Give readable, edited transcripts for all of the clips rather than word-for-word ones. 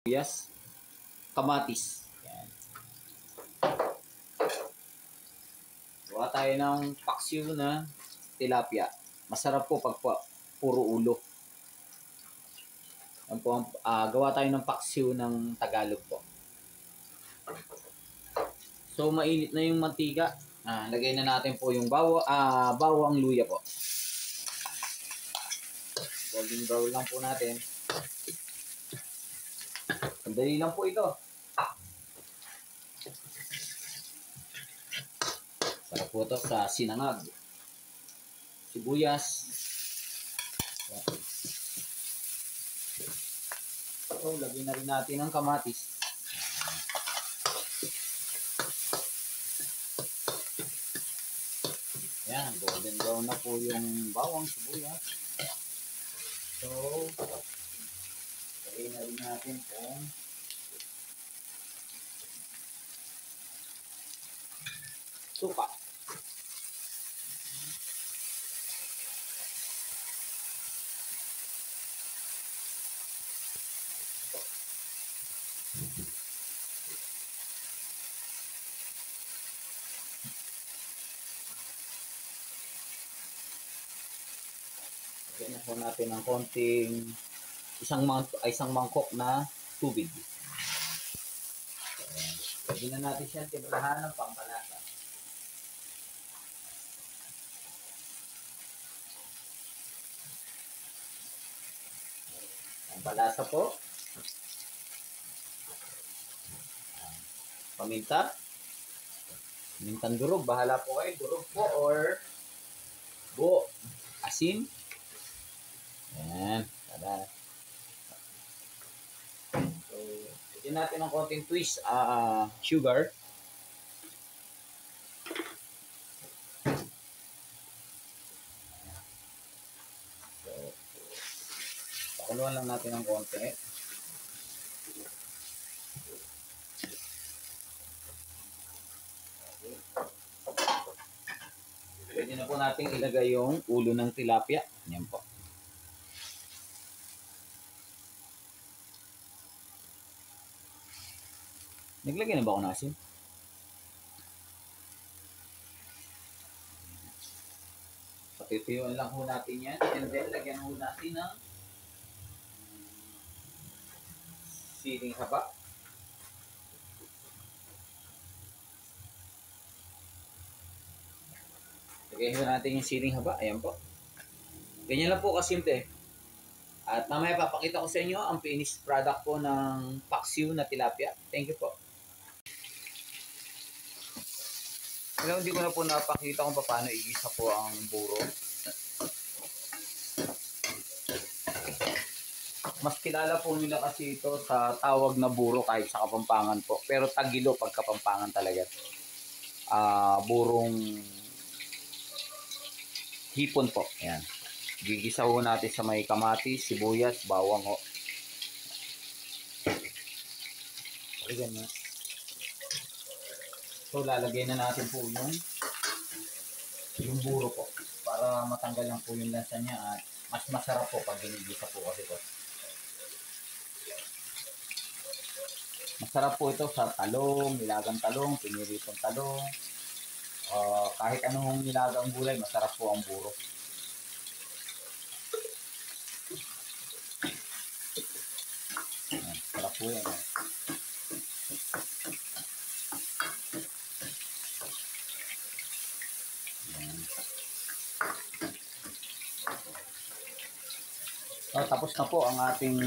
sibuyas, kamatis. Yan. Gawa tayo ng paksiw na tilapia. Masarap po pag puro ulo. Yan po, gawa tayo ng paksiw ng Tagalog po. So, mainit na yung mantika. Lagay na natin po yung bawang luya po. Golden brown lang po natin. Sandali lang po ito. Sarap po ito sa sinangag. Sibuyas. So, lagyan na rin natin ang kamatis. Ayan, golden brown na po yung bawang sibuyas. So, lagyan na rin natin kung suka. Lagyan na po natin ng konting isang mangkok na tubig. Lagyan na natin siya timplahan ng pampalasa. Pampalasa po. Paminta. Mintang durog. Bahala po kayo. Durog po or buo. Asin. Ayan. Tada. So, lagyan natin ng konting twist. Sugar. So, pakuluan lang natin ng konti. Pwede na po natin ilagay yung ulo ng tilapia. Yan po. Naglagay na ba ako ng asin? Patituyuan lang ho natin yan. And then, lagyan ho natin ng siling haba. Lagyan ho natin yung siling haba. Ayan po. Ganyan lang po kasimple. At mamaya papakita ko sa inyo ang finished product po ng paksiw na tilapia. Thank you po. Alam, hindi ko na po napakita kung paano igisa po ang buro. Mas kilala po nila kasi ito sa tawag na buro kahit sa Kapampangan po. Pero Tagilo pag Kapampangan talaga. Burong hipon po. Ayan. Gigisa ho natin sa may kamatis, sibuyas, bawang ho. Ayan na. So, lalagay na natin po yung buro po. Para matanggal lang po yung lansa niya at mas masarap po pag ginigisa po kasi ito. Masarap po ito sa talong, nilagang talong, piniritong talong. Kahit anong nilagang gulay, masarap po ang buro. Sarap po yan. So, tapos na po ang ating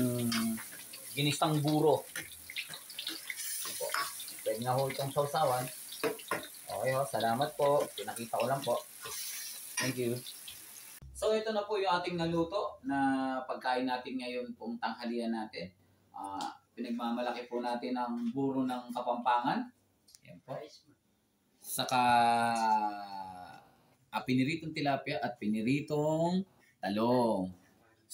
ginisang buro. Pwede na ho itong sausawan. Okay ho, salamat po. Pinakita ko lang po. Thank you. So, ito na po yung ating naluto na pagkain natin ngayon pong tanghalian natin. Pinagmamalaki po natin ang buro ng Kapampangan. Yan po. Saka piniritong tilapia at piniritong talong.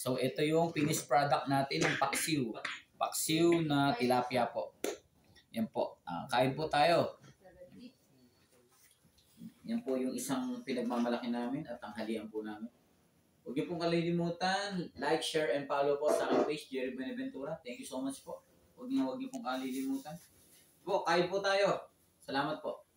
So, ito yung finished product natin ng paksiw. Paksiw na tilapia po. Yan po. Kain po tayo. Yan po yung isang pinagmamalaki namin at tanghalian po namin. Huwag niyo pong kalilimutan, like, share, and follow po sa aking page, Jerry Benaventura. Thank you so much po. Huwag niyo pong kalilimutan. Po, kain po tayo. Salamat po.